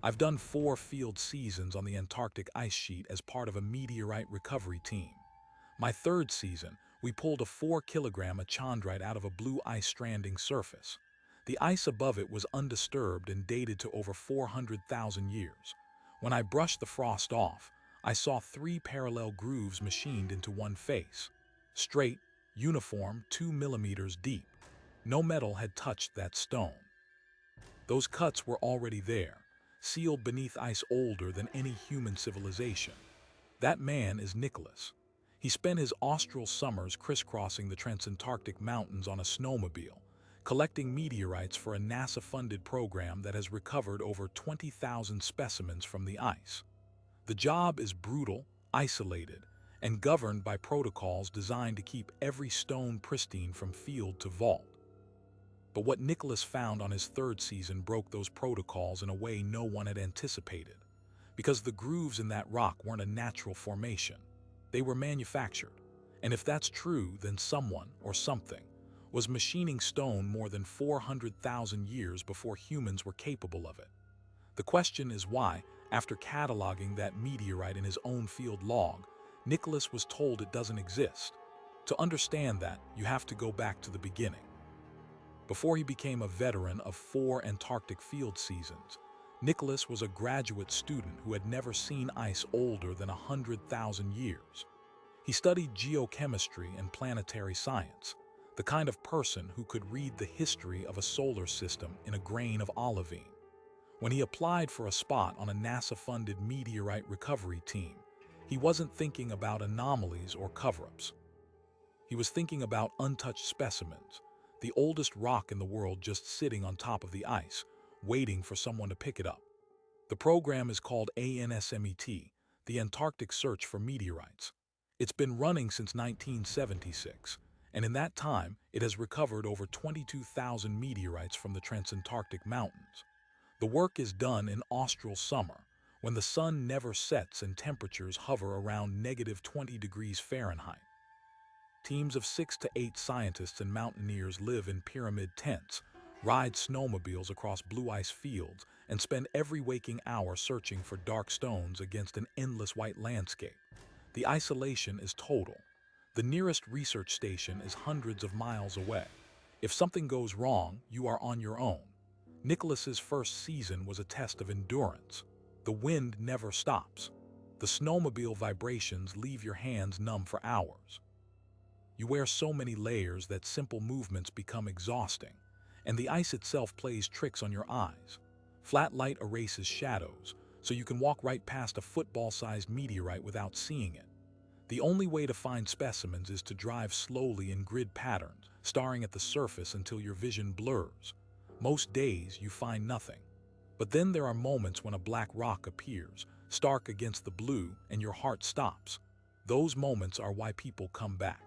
I've done 4 field seasons on the Antarctic ice sheet as part of a meteorite recovery team. My third season, we pulled a 4 kilogram chondrite out of a blue ice stranding surface. The ice above it was undisturbed and dated to over 400,000 years. When I brushed the frost off, I saw 3 parallel grooves machined into one face. Straight, uniform, 2 millimeters deep. No metal had touched that stone. Those cuts were already there, sealed beneath ice older than any human civilization. That man is Nicholas. He spent his austral summers crisscrossing the Transantarctic mountains on a snowmobile, collecting meteorites for a NASA-funded program that has recovered over 20,000 specimens from the ice. The job is brutal, isolated, and governed by protocols designed to keep every stone pristine from field to vault. But what Nicholas found on his third season broke those protocols in a way no one had anticipated. Because the grooves in that rock weren't a natural formation. They were manufactured. And if that's true, then someone, or something, was machining stone more than 400,000 years before humans were capable of it. The question is why, after cataloging that meteorite in his own field log, Nicholas was told it doesn't exist. To understand that, you have to go back to the beginning. Before he became a veteran of 4 Antarctic field seasons, Nicholas was a graduate student who had never seen ice older than 100,000 years. He studied geochemistry and planetary science, the kind of person who could read the history of a solar system in a grain of olivine. When he applied for a spot on a NASA-funded meteorite recovery team, he wasn't thinking about anomalies or cover-ups. He was thinking about untouched specimens, the oldest rock in the world just sitting on top of the ice, waiting for someone to pick it up. The program is called ANSMET, the Antarctic Search for Meteorites. It's been running since 1976, and in that time, it has recovered over 22,000 meteorites from the Transantarctic mountains. The work is done in austral summer, when the sun never sets and temperatures hover around -20 degrees Fahrenheit. Teams of 6 to 8 scientists and mountaineers live in pyramid tents, ride snowmobiles across blue ice fields, and spend every waking hour searching for dark stones against an endless white landscape. The isolation is total. The nearest research station is hundreds of miles away. If something goes wrong, you are on your own. Nicholas's first season was a test of endurance. The wind never stops. The snowmobile vibrations leave your hands numb for hours. You wear so many layers that simple movements become exhausting, and the ice itself plays tricks on your eyes. Flat light erases shadows, so you can walk right past a football-sized meteorite without seeing it. The only way to find specimens is to drive slowly in grid patterns, staring at the surface until your vision blurs. Most days, you find nothing. But then there are moments when a black rock appears, stark against the blue, and your heart stops. Those moments are why people come back.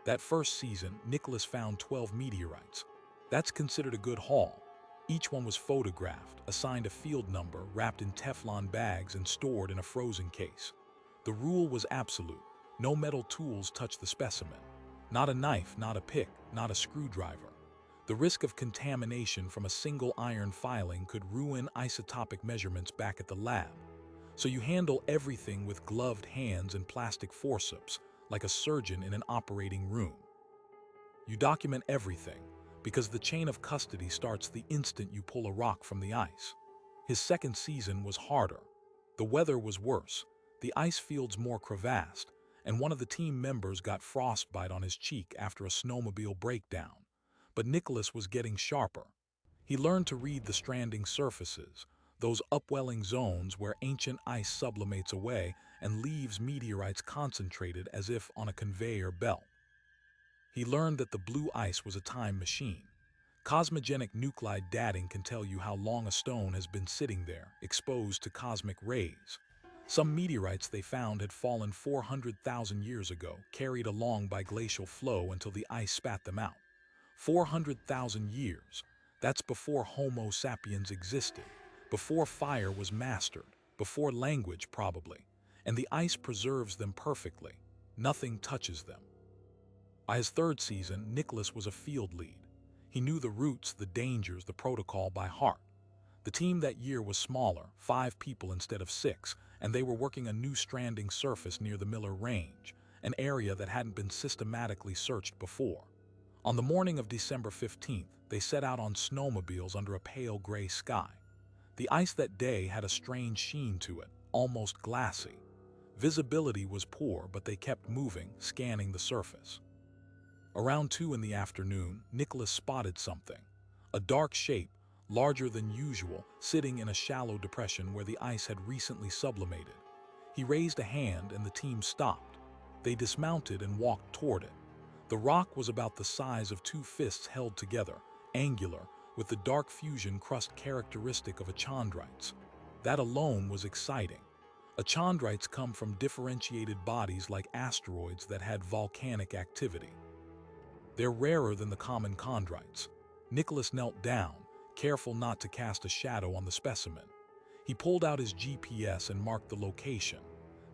That first season, Nicholas found 12 meteorites. That's considered a good haul. Each one was photographed, assigned a field number, wrapped in Teflon bags, and stored in a frozen case. The rule was absolute. No metal tools touch the specimen. Not a knife, not a pick, not a screwdriver. The risk of contamination from a single iron filing could ruin isotopic measurements back at the lab. So you handle everything with gloved hands and plastic forceps, like a surgeon in an operating room. You document everything, because the chain of custody starts the instant you pull a rock from the ice. His second season was harder. The weather was worse, the ice fields more crevassed, and one of the team members got frostbite on his cheek after a snowmobile breakdown. But Nicholas was getting sharper. He learned to read the stranding surfaces, those upwelling zones where ancient ice sublimates away and leaves meteorites concentrated as if on a conveyor belt. He learned that the blue ice was a time machine. Cosmogenic nuclide dating can tell you how long a stone has been sitting there, exposed to cosmic rays. Some meteorites they found had fallen 400,000 years ago, carried along by glacial flow until the ice spat them out. 400,000 years. That's before Homo sapiens existed, before fire was mastered, before language probably, and the ice preserves them perfectly. Nothing touches them. By his third season, Nicholas was a field lead. He knew the routes, the dangers, the protocol by heart. The team that year was smaller, 5 people instead of 6, and they were working a new stranding surface near the Miller Range, an area that hadn't been systematically searched before. On the morning of December 15th, they set out on snowmobiles under a pale gray sky. The ice that day had a strange sheen to it, almost glassy. Visibility was poor, but they kept moving, scanning the surface. Around 2 in the afternoon, Nicholas spotted something. A dark shape, larger than usual, sitting in a shallow depression where the ice had recently sublimated. He raised a hand and the team stopped. They dismounted and walked toward it. The rock was about the size of 2 fists held together, angular, with the dark fusion crust characteristic of chondrites. That alone was exciting. Chondrites come from differentiated bodies like asteroids that had volcanic activity. They're rarer than the common chondrites. Nicholas knelt down, careful not to cast a shadow on the specimen. He pulled out his GPS and marked the location.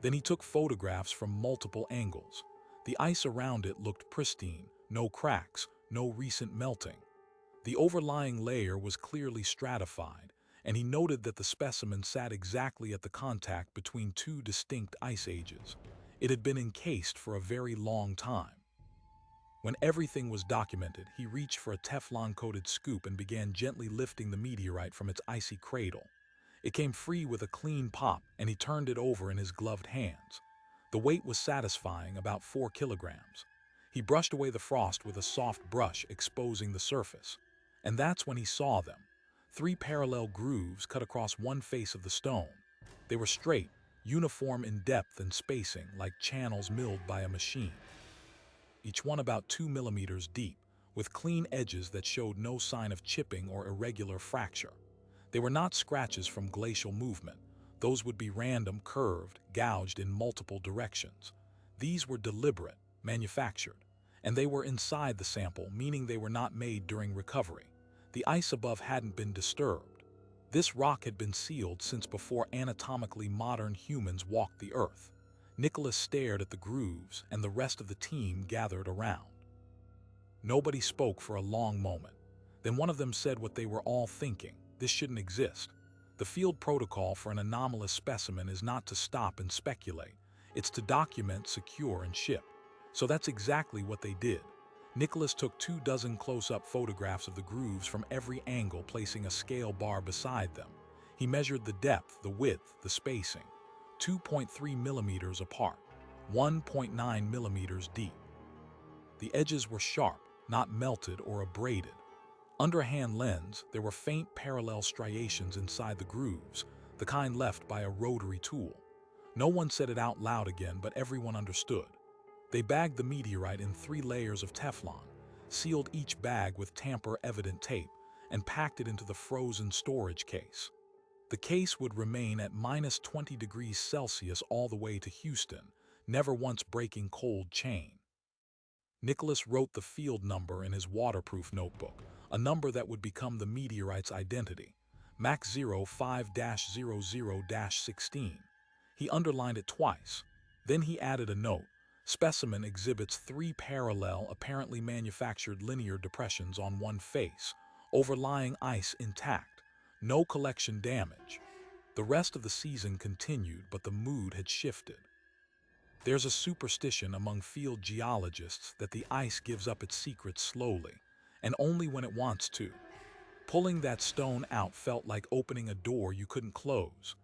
Then he took photographs from multiple angles. The ice around it looked pristine, no cracks, no recent melting. The overlying layer was clearly stratified, and he noted that the specimen sat exactly at the contact between 2 distinct ice ages. It had been encased for a very long time. When everything was documented, he reached for a Teflon-coated scoop and began gently lifting the meteorite from its icy cradle. It came free with a clean pop, and he turned it over in his gloved hands. The weight was satisfying, about 4 kilograms. He brushed away the frost with a soft brush, exposing the surface. And that's when he saw them. 3 parallel grooves cut across one face of the stone. They were straight, uniform in depth and spacing, like channels milled by a machine. Each one about 2 millimeters deep, with clean edges that showed no sign of chipping or irregular fracture. They were not scratches from glacial movement. Those would be random, curved, gouged in multiple directions. These were deliberate, manufactured, and they were inside the sample, meaning they were not made during recovery. The ice above hadn't been disturbed. This rock had been sealed since before anatomically modern humans walked the earth. Nicholas stared at the grooves, and the rest of the team gathered around. Nobody spoke for a long moment. Then one of them said what they were all thinking: this shouldn't exist. The field protocol for an anomalous specimen is not to stop and speculate. It's to document, secure, and ship. So that's exactly what they did. Nicholas took 24 close-up photographs of the grooves from every angle, placing a scale bar beside them. He measured the depth, the width, the spacing. 2.3 millimeters apart, 1.9 millimeters deep. The edges were sharp, not melted or abraded. Under a hand lens, there were faint parallel striations inside the grooves, the kind left by a rotary tool. No one said it out loud again, but everyone understood. They bagged the meteorite in 3 layers of Teflon, sealed each bag with tamper-evident tape, and packed it into the frozen storage case. The case would remain at -20 degrees Celsius all the way to Houston, never once breaking cold chain. Nicholas wrote the field number in his waterproof notebook, a number that would become the meteorite's identity, Mach 05-00-16. He underlined it twice. Then he added a note: specimen exhibits 3 parallel, apparently manufactured linear depressions on one face, overlying ice intact, no collection damage. The rest of the season continued, but the mood had shifted. There's a superstition among field geologists that the ice gives up its secrets slowly, and only when it wants to. Pulling that stone out felt like opening a door you couldn't close.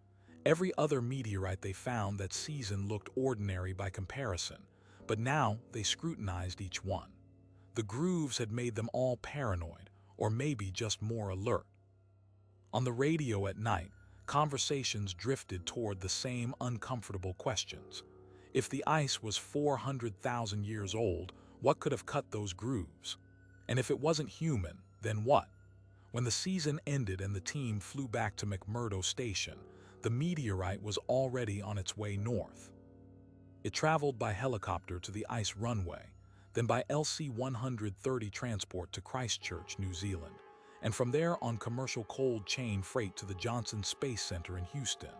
Every other meteorite they found that season looked ordinary by comparison, but now they scrutinized each one. The grooves had made them all paranoid, or maybe just more alert. On the radio at night, conversations drifted toward the same uncomfortable questions. If the ice was 400,000 years old, what could have cut those grooves? And if it wasn't human, then what? When the season ended and the team flew back to McMurdo Station, the meteorite was already on its way north. It traveled by helicopter to the ice runway, then by LC-130 transport to Christchurch, New Zealand, and from there on commercial cold chain freight to the Johnson Space Center in Houston.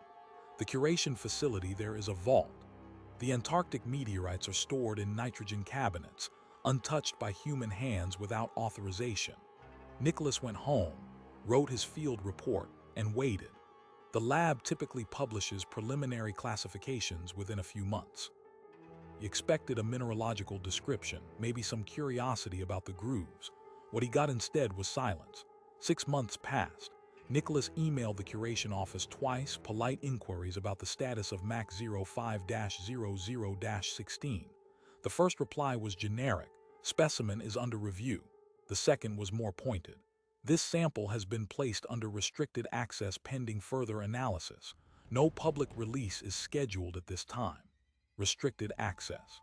The curation facility there is a vault. The Antarctic meteorites are stored in nitrogen cabinets, untouched by human hands without authorization. Nicholas went home, wrote his field report, and waited. The lab typically publishes preliminary classifications within a few months. He expected a mineralogical description, maybe some curiosity about the grooves. What he got instead was silence. 6 months passed. Nicholas emailed the curation office twice, polite inquiries about the status of MAC 05-00-16. The first reply was generic, specimen is under review. The second was more pointed. This sample has been placed under restricted access pending further analysis. No public release is scheduled at this time. Restricted access.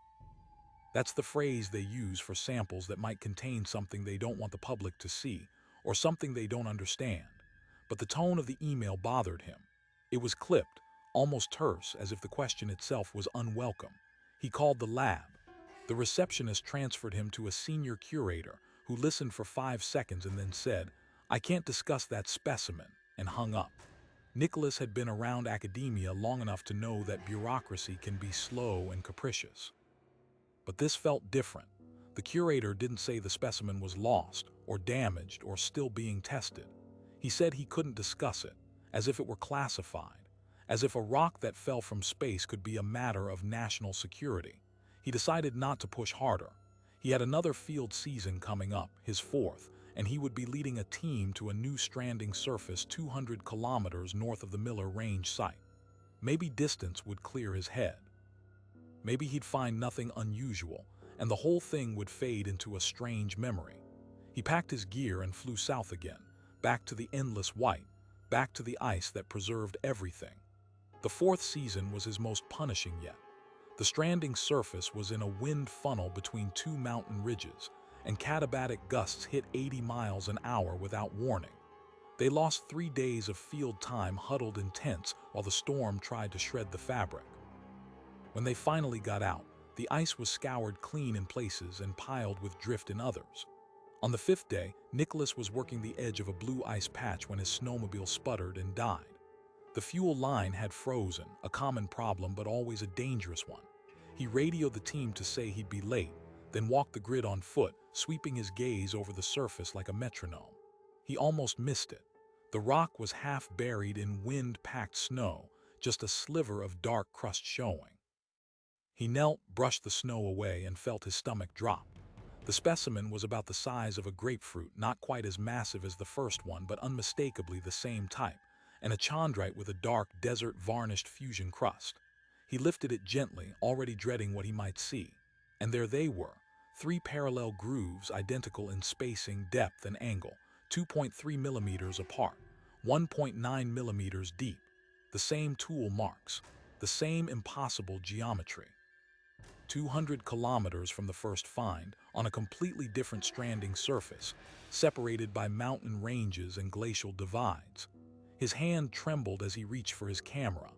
That's the phrase they use for samples that might contain something they don't want the public to see, or something they don't understand. But the tone of the email bothered him. It was clipped, almost terse, as if the question itself was unwelcome. He called the lab. The receptionist transferred him to a senior curator who listened for 5 seconds and then said, "I can't discuss that specimen," and hung up. Nicholas had been around academia long enough to know that bureaucracy can be slow and capricious. But this felt different. The curator didn't say the specimen was lost, or damaged, or still being tested. He said he couldn't discuss it, as if it were classified, as if a rock that fell from space could be a matter of national security. He decided not to push harder. He had another field season coming up, his 4th, and he would be leading a team to a new stranding surface 200 kilometers north of the Miller Range site. Maybe distance would clear his head. Maybe he'd find nothing unusual, and the whole thing would fade into a strange memory. He packed his gear and flew south again, back to the endless white, back to the ice that preserved everything. The 4th season was his most punishing yet. The stranding surface was in a wind funnel between 2 mountain ridges, and katabatic gusts hit 80 miles an hour without warning. They lost 3 days of field time huddled in tents while the storm tried to shred the fabric. When they finally got out, the ice was scoured clean in places and piled with drift in others. On the 5th day, Nicholas was working the edge of a blue ice patch when his snowmobile sputtered and died. The fuel line had frozen, a common problem but always a dangerous one. He radioed the team to say he'd be late, then walked the grid on foot, sweeping his gaze over the surface like a metronome. He almost missed it. The rock was half buried in wind-packed snow, just a sliver of dark crust showing. He knelt, brushed the snow away, and felt his stomach drop. The specimen was about the size of a grapefruit, not quite as massive as the first one, but unmistakably the same type, and a chondrite with a dark, desert-varnished fusion crust. He lifted it gently, already dreading what he might see. And there they were, 3 parallel grooves identical in spacing, depth, and angle, 2.3 millimeters apart, 1.9 millimeters deep. The same tool marks, the same impossible geometry. 200 kilometers from the first find, on a completely different stranding surface, separated by mountain ranges and glacial divides. His hand trembled as he reached for his camera.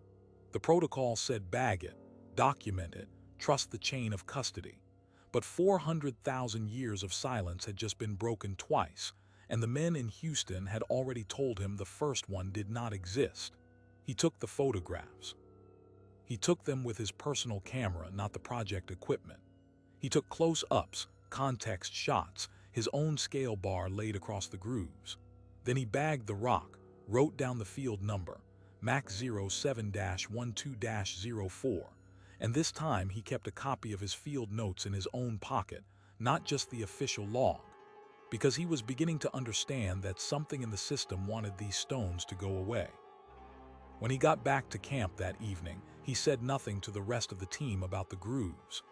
The protocol said bag it, document it, trust the chain of custody. But 400,000 years of silence had just been broken twice, and the men in Houston had already told him the first one did not exist. He took the photographs. He took them with his personal camera, not the project equipment. He took close-ups, context shots, his own scale bar laid across the grooves. Then he bagged the rock, wrote down the field number, MAC 07-12-04, and this time he kept a copy of his field notes in his own pocket, not just the official log, because he was beginning to understand that something in the system wanted these stones to go away. When he got back to camp that evening, he said nothing to the rest of the team about the grooves.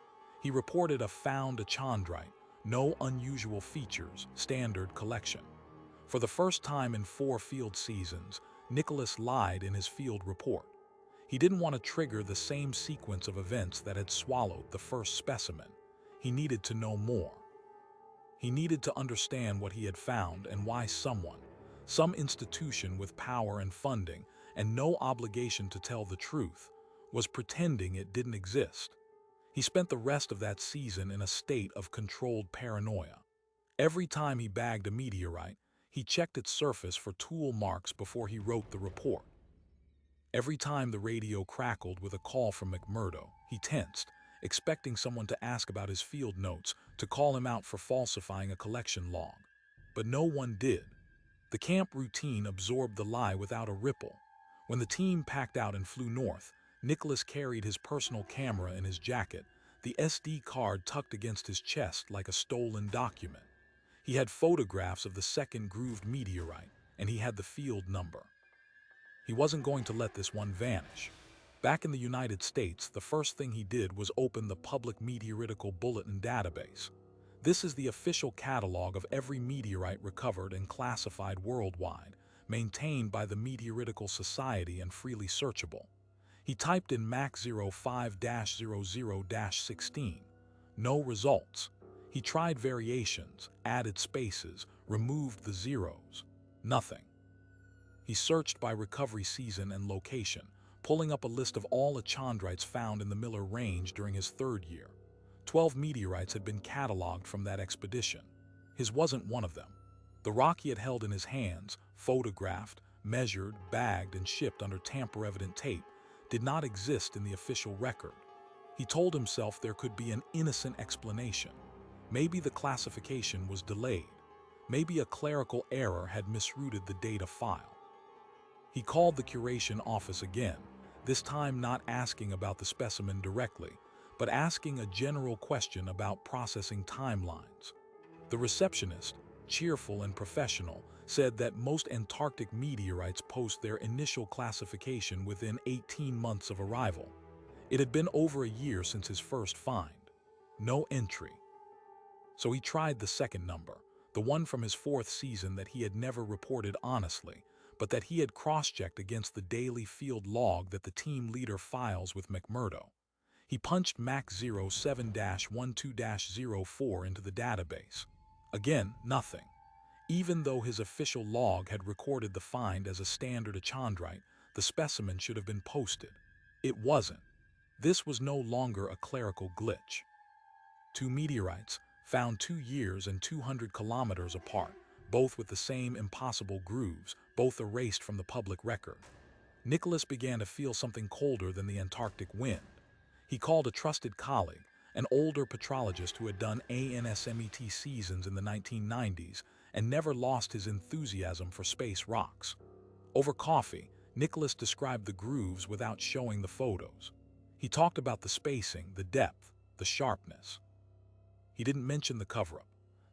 He reported found a chondrite, no unusual features, standard collection. For the first time in 4 field seasons, Nicholas lied in his field report. He didn't want to trigger the same sequence of events that had swallowed the first specimen. He needed to know more. He needed to understand what he had found and why someone, some institution with power and funding, and no obligation to tell the truth, was pretending it didn't exist. He spent the rest of that season in a state of controlled paranoia. Every time he bagged a meteorite, he checked its surface for tool marks before he wrote the report. Every time the radio crackled with a call from McMurdo, he tensed, expecting someone to ask about his field notes, to call him out for falsifying a collection log. But no one did. The camp routine absorbed the lie without a ripple. When the team packed out and flew north, Nicholas carried his personal camera in his jacket, the SD card tucked against his chest like a stolen document. He had photographs of the second grooved meteorite, and he had the field number. He wasn't going to let this one vanish. Back in the United States, the first thing he did was open the Public Meteoritical Bulletin database. This is the official catalog of every meteorite recovered and classified worldwide, maintained by the Meteoritical Society and freely searchable. He typed in Mach 05-00-16. No results. He tried variations, added spaces, removed the zeros. Nothing. He searched by recovery season and location, pulling up a list of all achondrites found in the Miller Range during his third year. 12 meteorites had been cataloged from that expedition. His wasn't one of them. The rock he had held in his hands, photographed, measured, bagged, and shipped under tamper-evident tape, did not exist in the official record. He told himself there could be an innocent explanation. Maybe the classification was delayed. Maybe a clerical error had misrouted the data file. He called the curation office again, this time not asking about the specimen directly, but asking a general question about processing timelines. The receptionist, cheerful and professional, said that most Antarctic meteorites post their initial classification within 18 months of arrival. It had been over a year since his first find. No entry. So he tried the second number, the one from his fourth season that he had never reported honestly, but that he had cross-checked against the daily field log that the team leader files with McMurdo. He punched Mach 07-12-04 into the database. Again, nothing. Even though his official log had recorded the find as a standard achondrite, the specimen should have been posted. It wasn't. This was no longer a clerical glitch. Two meteorites, found 2 years and 200 kilometers apart, both with the same impossible grooves, both erased from the public record. Nicholas began to feel something colder than the Antarctic wind. He called a trusted colleague, an older petrologist who had done ANSMET seasons in the 1990s and never lost his enthusiasm for space rocks. Over coffee, Nicholas described the grooves without showing the photos. He talked about the spacing, the depth, the sharpness. He didn't mention the cover-up.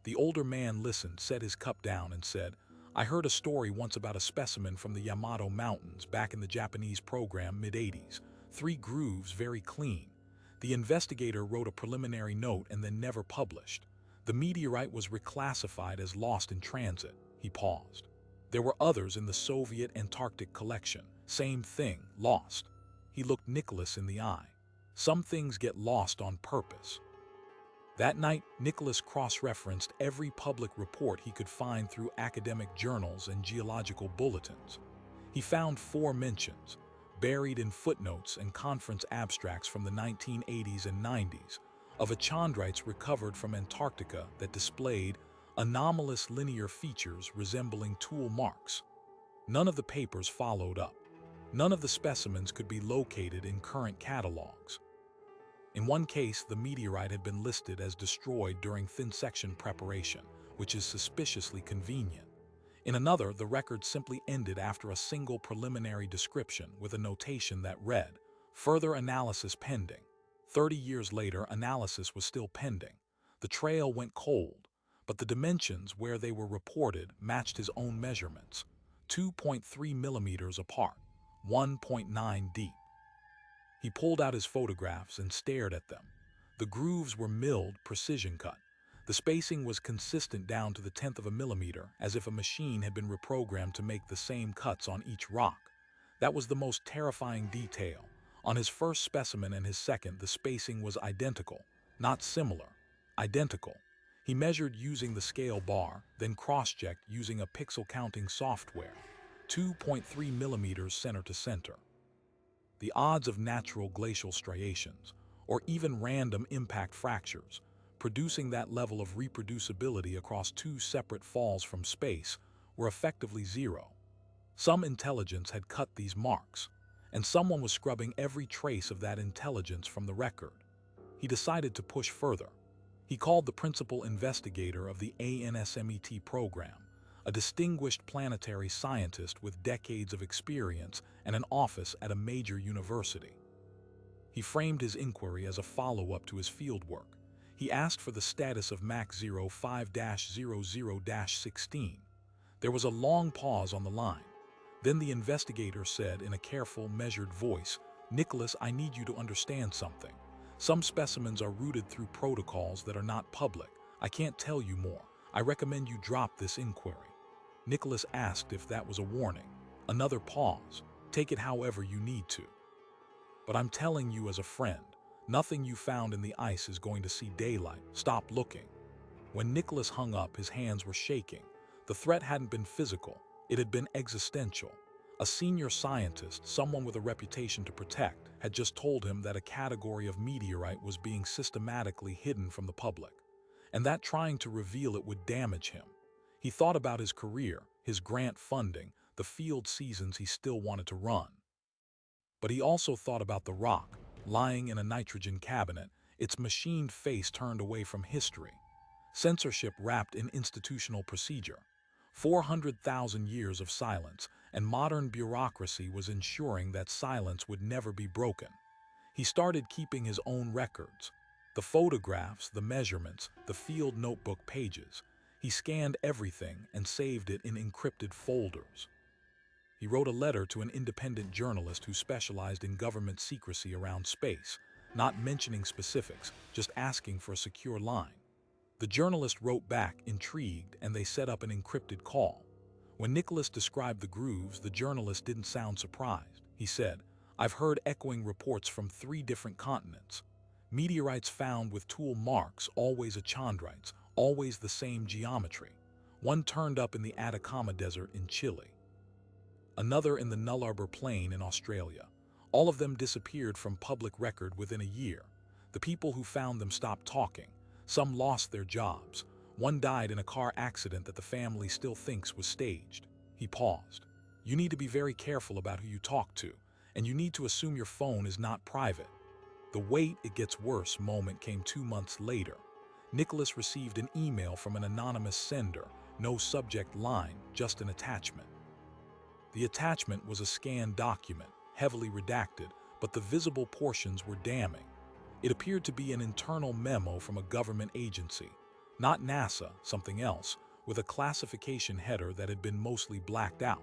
The older man listened, set his cup down, and said, "I heard a story once about a specimen from the Yamato Mountains back in the Japanese program mid-80s. 3 grooves, very clean. The investigator wrote a preliminary note and then never published. The meteorite was reclassified as lost in transit." He paused. "There were others in the Soviet Antarctic collection. Same thing, lost." He looked Nicholas in the eye. "Some things get lost on purpose." That night, Nicholas cross-referenced every public report he could find through academic journals and geological bulletins. He found 4 mentions, buried in footnotes and conference abstracts from the 1980s and 90s, of achondrites recovered from Antarctica that displayed anomalous linear features resembling tool marks. None of the papers followed up. None of the specimens could be located in current catalogs. In one case, the meteorite had been listed as destroyed during thin section preparation, which is suspiciously convenient. In another, the record simply ended after a single preliminary description with a notation that read, "Further analysis pending." 30 years later, analysis was still pending. The trail went cold, but the dimensions where they were reported matched his own measurements, 2.3 millimeters apart, 1.9 deep. He pulled out his photographs and stared at them. The grooves were milled, precision cut. The spacing was consistent down to the 1/10 of a millimeter, as if a machine had been reprogrammed to make the same cuts on each rock. That was the most terrifying detail. On his first specimen and his second, the spacing was identical, not similar, identical. He measured using the scale bar, then cross-checked using a pixel-counting software, 2.3 millimeters center to center. The odds of natural glacial striations, or even random impact fractures, producing that level of reproducibility across 2 separate falls from space, were effectively zero. Some intelligence had cut these marks, and someone was scrubbing every trace of that intelligence from the record. He decided to push further. He called the principal investigator of the ANSMET program, a distinguished planetary scientist with decades of experience and an office at a major university. He framed his inquiry as a follow-up to his fieldwork. He asked for the status of MAC 05-00-16. There was a long pause on the line. Then the investigator said in a careful, measured voice, "Nicholas, I need you to understand something. Some specimens are routed through protocols that are not public. I can't tell you more. I recommend you drop this inquiry." Nicholas asked if that was a warning. Another pause. "Take it however you need to. But I'm telling you as a friend, nothing you found in the ice is going to see daylight. Stop looking." When Nicholas hung up, his hands were shaking. The threat hadn't been physical, it had been existential. A senior scientist, someone with a reputation to protect, had just told him that a category of meteorite was being systematically hidden from the public, and that trying to reveal it would damage him. He thought about his career, his grant funding, the field seasons he still wanted to run. But he also thought about the rock, lying in a nitrogen cabinet, its machined face turned away from history. Censorship wrapped in institutional procedure. 400,000 years of silence, and modern bureaucracy was ensuring that silence would never be broken. He started keeping his own records. The photographs, the measurements, the field notebook pages. He scanned everything and saved it in encrypted folders. He wrote a letter to an independent journalist who specialized in government secrecy around space, not mentioning specifics, just asking for a secure line. The journalist wrote back, intrigued, and they set up an encrypted call. When Nicholas described the grooves, the journalist didn't sound surprised. He said, "I've heard echoing reports from 3 different continents. Meteorites found with tool marks, always achondrites, always the same geometry. One turned up in the Atacama Desert in Chile. Another in the Nullarbor Plain in Australia. All of them disappeared from public record within a year. The people who found them stopped talking. Some lost their jobs. One died in a car accident that the family still thinks was staged." He paused. "You need to be very careful about who you talk to, and you need to assume your phone is not private." The "wait, it gets worse" moment came 2 months later. Nicholas received an email from an anonymous sender, no subject line, just an attachment. The attachment was a scanned document, heavily redacted, but the visible portions were damning. It appeared to be an internal memo from a government agency, not NASA, something else, with a classification header that had been mostly blacked out.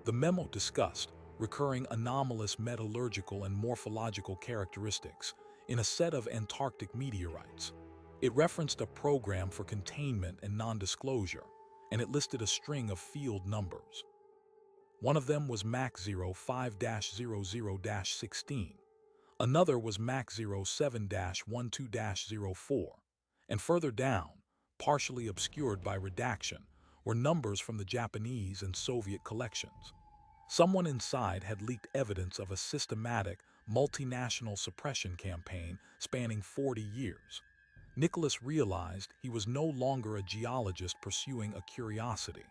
The memo discussed recurring anomalous metallurgical and morphological characteristics in a set of Antarctic meteorites. It referenced a program for containment and non-disclosure, and it listed a string of field numbers. One of them was MAC 05-00-16. Another was MAC 07-12-04. And further down, partially obscured by redaction, were numbers from the Japanese and Soviet collections. Someone inside had leaked evidence of a systematic, multinational suppression campaign spanning 40 years. Nicholas realized he was no longer a geologist pursuing a curiosity.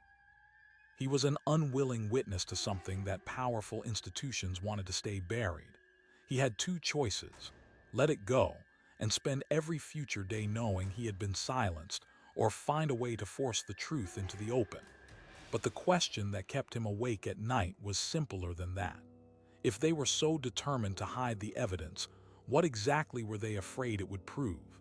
He was an unwilling witness to something that powerful institutions wanted to stay buried. He had 2 choices: let it go and spend every future day knowing he had been silenced, or find a way to force the truth into the open. But the question that kept him awake at night was simpler than that. If they were so determined to hide the evidence, what exactly were they afraid it would prove?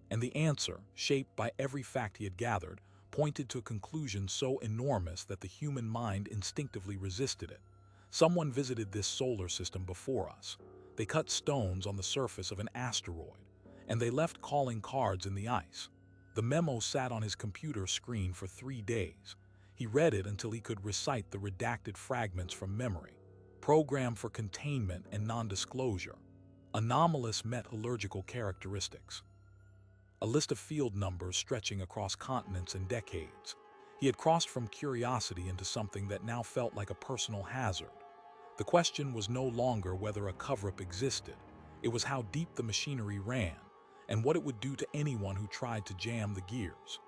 And the answer, shaped by every fact he had gathered, pointed to a conclusion so enormous that the human mind instinctively resisted it. Someone visited this solar system before us. They cut stones on the surface of an asteroid, and they left calling cards in the ice. The memo sat on his computer screen for 3 days. He read it until he could recite the redacted fragments from memory. Program for containment and non-disclosure. Anomalous metallurgical characteristics. A list of field numbers stretching across continents and decades. He had crossed from curiosity into something that now felt like a personal hazard. The question was no longer whether a cover-up existed. It was how deep the machinery ran, and what it would do to anyone who tried to jam the gears.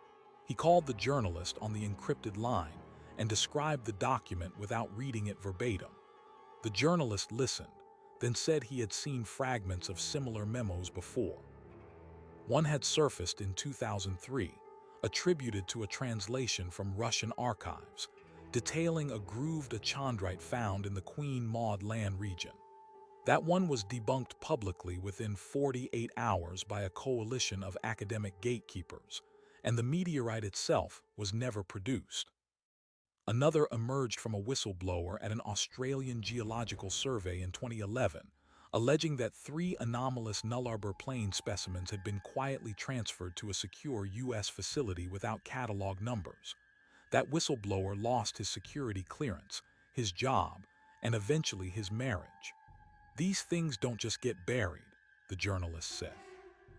He called the journalist on the encrypted line and described the document without reading it verbatim. The journalist listened, then said he had seen fragments of similar memos before. One had surfaced in 2003, attributed to a translation from Russian archives, detailing a grooved achondrite found in the Queen Maud Land region. That one was debunked publicly within 48 hours by a coalition of academic gatekeepers, and the meteorite itself was never produced. Another emerged from a whistleblower at an Australian Geological Survey in 2011, alleging that 3 anomalous Nullarbor Plain specimens had been quietly transferred to a secure U.S. facility without catalog numbers. That whistleblower lost his security clearance, his job, and eventually his marriage. These things don't just get buried, the journalist said.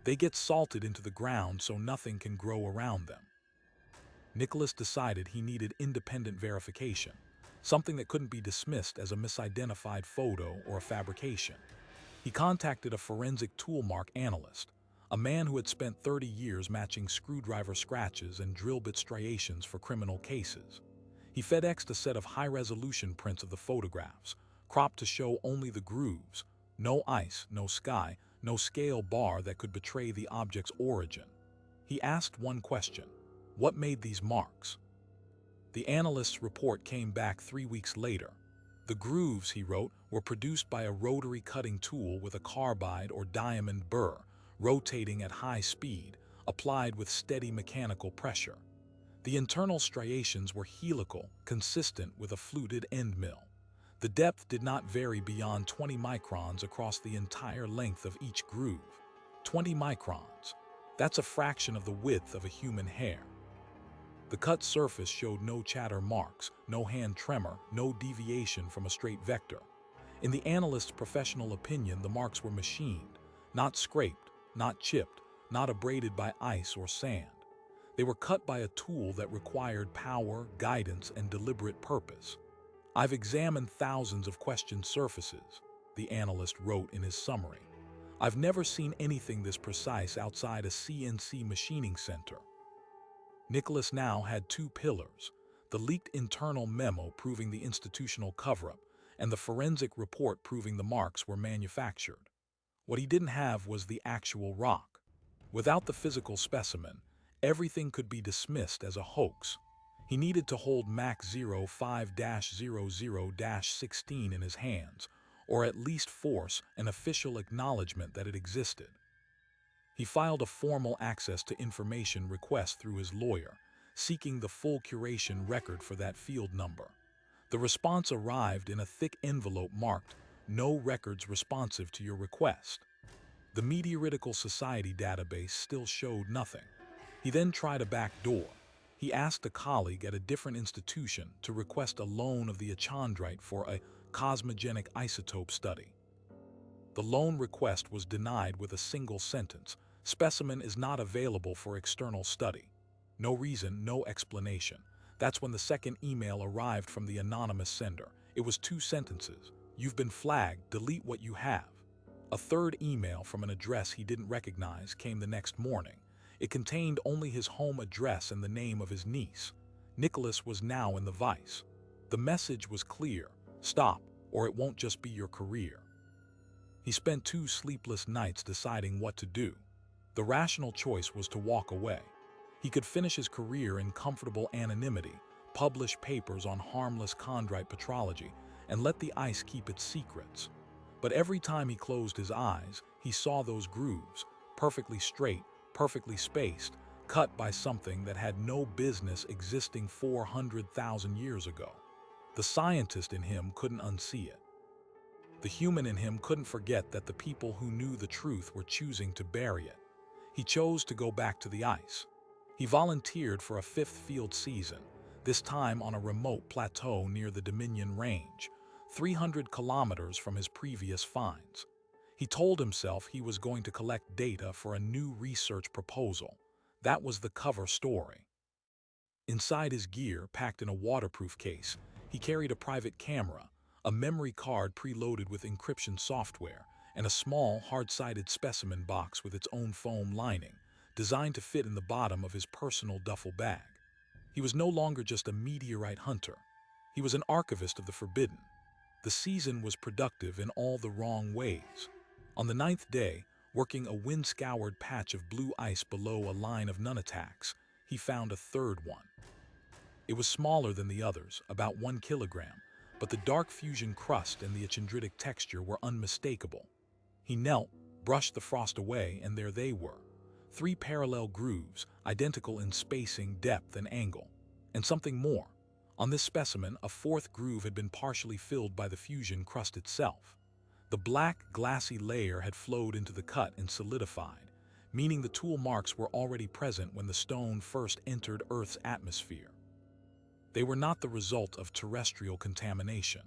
They get salted into the ground so nothing can grow around them. Nicholas decided he needed independent verification, something that couldn't be dismissed as a misidentified photo or a fabrication. He contacted a forensic toolmark analyst, a man who had spent 30 years matching screwdriver scratches and drill bit striations for criminal cases. He FedExed a set of high-resolution prints of the photographs, cropped to show only the grooves, no ice, no sky, no scale bar that could betray the object's origin. He asked one question: what made these marks? The analyst's report came back 3 weeks later. The grooves, he wrote, were produced by a rotary cutting tool with a carbide or diamond burr, rotating at high speed, applied with steady mechanical pressure. The internal striations were helical, consistent with a fluted end mill. The depth did not vary beyond 20 microns across the entire length of each groove. 20 microns. That's a fraction of the width of a human hair. The cut surface showed no chatter marks, no hand tremor, no deviation from a straight vector. In the analyst's professional opinion, the marks were machined, not scraped, not chipped, not abraded by ice or sand. They were cut by a tool that required power, guidance, and deliberate purpose. I've examined thousands of questioned surfaces, the analyst wrote in his summary. I've never seen anything this precise outside a CNC machining center. Nicholas now had 2 pillars: the leaked internal memo proving the institutional cover-up, and the forensic report proving the marks were manufactured. What he didn't have was the actual rock. Without the physical specimen, everything could be dismissed as a hoax. He needed to hold MAC 05-00-16 in his hands, or at least force an official acknowledgement that it existed. He filed a formal access to information request through his lawyer, seeking the full curation record for that field number. The response arrived in a thick envelope marked, "No records responsive to your request." The Meteoritical Society database still showed nothing. He then tried a back door. He asked a colleague at a different institution to request a loan of the achondrite for a cosmogenic isotope study. The loan request was denied with a single sentence: "Specimen is not available for external study." No reason, no explanation. That's when the second email arrived from the anonymous sender. It was 2 sentences: "You've been flagged, delete what you have." A third email from an address he didn't recognize came the next morning. It contained only his home address and the name of his niece. Nicholas was now in the vice. The message was clear: stop, or it won't just be your career. He spent 2 sleepless nights deciding what to do. The rational choice was to walk away. He could finish his career in comfortable anonymity, publish papers on harmless chondrite petrology, and let the ice keep its secrets. But every time he closed his eyes, he saw those grooves, perfectly straight, perfectly spaced, cut by something that had no business existing 400,000 years ago. The scientist in him couldn't unsee it. The human in him couldn't forget that the people who knew the truth were choosing to bury it. He chose to go back to the ice. He volunteered for a 5th field season, this time on a remote plateau near the Dominion Range, 300 kilometers from his previous finds. He told himself he was going to collect data for a new research proposal. That was the cover story. Inside his gear, packed in a waterproof case, he carried a private camera, a memory card preloaded with encryption software, and a small, hard-sided specimen box with its own foam lining, designed to fit in the bottom of his personal duffel bag. He was no longer just a meteorite hunter. He was an archivist of the forbidden. The season was productive in all the wrong ways. On the 9th day, working a wind-scoured patch of blue ice below a line of nunattacks, he found a third one. It was smaller than the others, about 1 kilogram, but the dark fusion crust and the chondritic texture were unmistakable. He knelt, brushed the frost away, and there they were. 3 parallel grooves, identical in spacing, depth, and angle. And something more. On this specimen, a 4th groove had been partially filled by the fusion crust itself. The black, glassy layer had flowed into the cut and solidified, meaning the tool marks were already present when the stone first entered Earth's atmosphere. They were not the result of terrestrial contamination.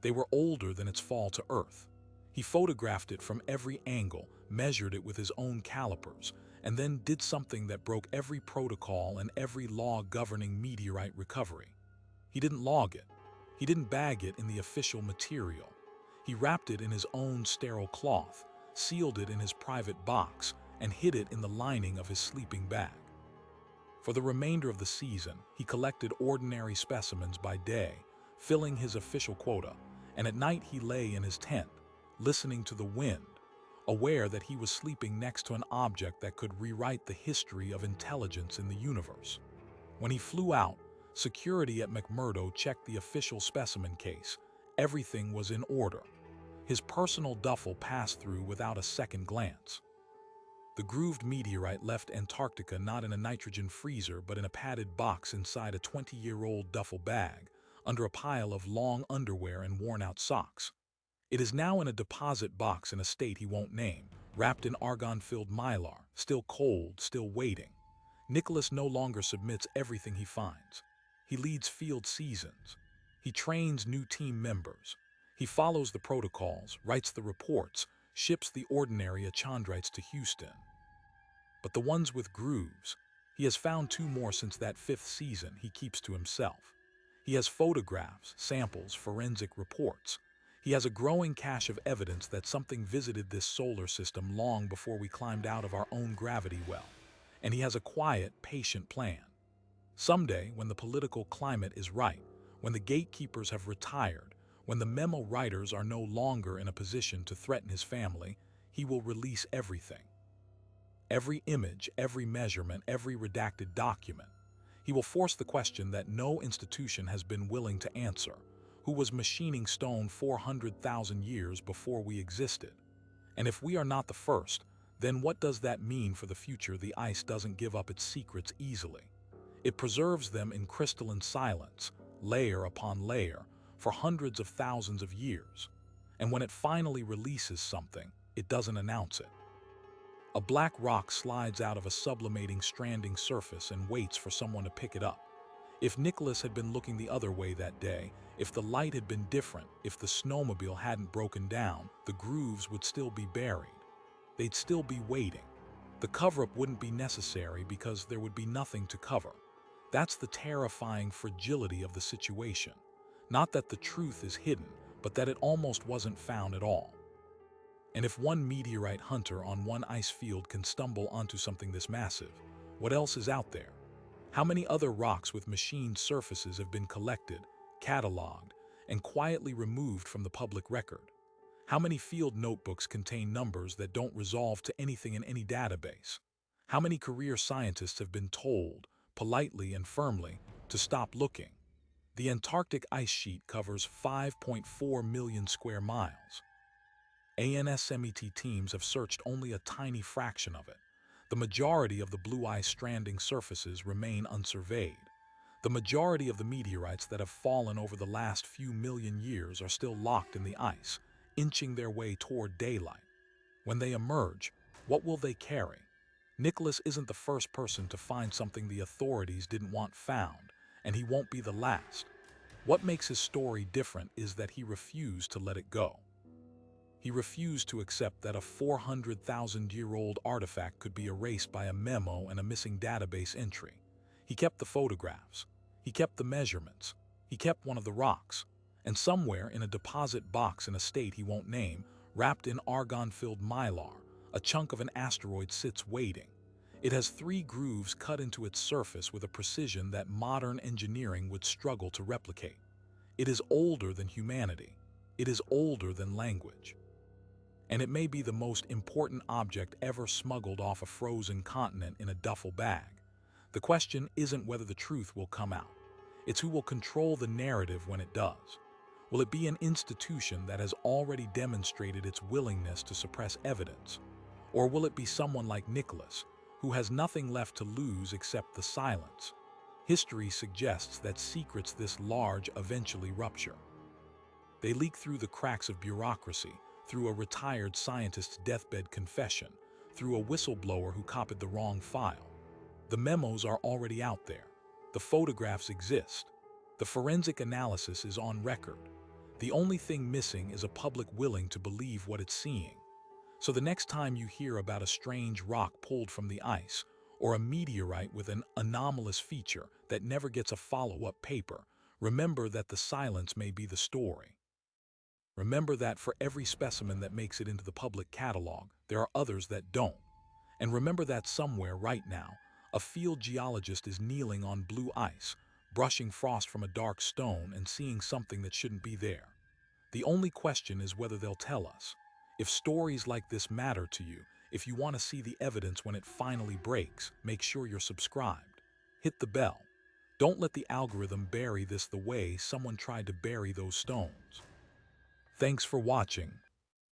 They were older than its fall to Earth. He photographed it from every angle, measured it with his own calipers, and then did something that broke every protocol and every law governing meteorite recovery. He didn't log it. He didn't bag it in the official material. He wrapped it in his own sterile cloth, sealed it in his private box, and hid it in the lining of his sleeping bag. For the remainder of the season, he collected ordinary specimens by day, filling his official quota, and at night he lay in his tent, listening to the wind, aware that he was sleeping next to an object that could rewrite the history of intelligence in the universe. When he flew out, security at McMurdo checked the official specimen case. Everything was in order. His personal duffel passed through without a second glance. The grooved meteorite left Antarctica not in a nitrogen freezer but in a padded box inside a 20-year-old duffel bag, under a pile of long underwear and worn-out socks. It is now in a deposit box in a state he won't name, wrapped in argon-filled mylar, still cold, still waiting. Nicholas no longer submits everything he finds. He leads field seasons. He trains new team members. He follows the protocols, writes the reports, ships the ordinary chondrites to Houston. But the ones with grooves, he has found 2 more since that 5th season he keeps to himself. He has photographs, samples, forensic reports. He has a growing cache of evidence that something visited this solar system long before we climbed out of our own gravity well. And he has a quiet, patient plan. Someday, when the political climate is right, when the gatekeepers have retired, when the memo writers are no longer in a position to threaten his family, he will release everything. Every image, every measurement, every redacted document. He will force the question that no institution has been willing to answer: who was machining stone 400,000 years before we existed? And if we are not the first, then what does that mean for the future? The ice doesn't give up its secrets easily. It preserves them in crystalline silence, layer upon layer, for hundreds of thousands of years. And when it finally releases something, it doesn't announce it. A black rock slides out of a sublimating, stranding surface and waits for someone to pick it up. If Nicholas had been looking the other way that day, if the light had been different, if the snowmobile hadn't broken down, the grooves would still be buried. They'd still be waiting. The cover-up wouldn't be necessary because there would be nothing to cover. That's the terrifying fragility of the situation. Not that the truth is hidden, but that it almost wasn't found at all. And if one meteorite hunter on one ice field can stumble onto something this massive, what else is out there? How many other rocks with machined surfaces have been collected, cataloged, and quietly removed from the public record? How many field notebooks contain numbers that don't resolve to anything in any database? How many career scientists have been told, politely and firmly, to stop looking? The Antarctic ice sheet covers 5.4 million square miles. ANSMET teams have searched only a tiny fraction of it. The majority of the blue ice stranding surfaces remain unsurveyed. The majority of the meteorites that have fallen over the last few million years are still locked in the ice, inching their way toward daylight. When they emerge, what will they carry? Nicholas isn't the first person to find something the authorities didn't want found, and he won't be the last. What makes his story different is that he refused to let it go. He refused to accept that a 400,000-year-old artifact could be erased by a memo and a missing database entry. He kept the photographs. He kept the measurements. He kept one of the rocks. And somewhere in a deposit box in a state he won't name, wrapped in argon-filled mylar, a chunk of an asteroid sits waiting. It has 3 grooves cut into its surface with a precision that modern engineering would struggle to replicate. It is older than humanity. It is older than language. And it may be the most important object ever smuggled off a frozen continent in a duffel bag. The question isn't whether the truth will come out. It's who will control the narrative when it does. Will it be an institution that has already demonstrated its willingness to suppress evidence? Or will it be someone like Nicholas, who has nothing left to lose except the silence? History suggests that secrets this large eventually rupture. They leak through the cracks of bureaucracy, through a retired scientist's deathbed confession, through a whistleblower who copied the wrong file. The memos are already out there. The photographs exist. The forensic analysis is on record. The only thing missing is a public willing to believe what it's seeing. So the next time you hear about a strange rock pulled from the ice, or a meteorite with an anomalous feature that never gets a follow-up paper, remember that the silence may be the story. Remember that for every specimen that makes it into the public catalog, there are others that don't. And remember that somewhere right now, a field geologist is kneeling on blue ice, brushing frost from a dark stone and seeing something that shouldn't be there. The only question is whether they'll tell us. If stories like this matter to you, if you want to see the evidence when it finally breaks, make sure you're subscribed. Hit the bell. Don't let the algorithm bury this the way someone tried to bury those stones. Thanks for watching.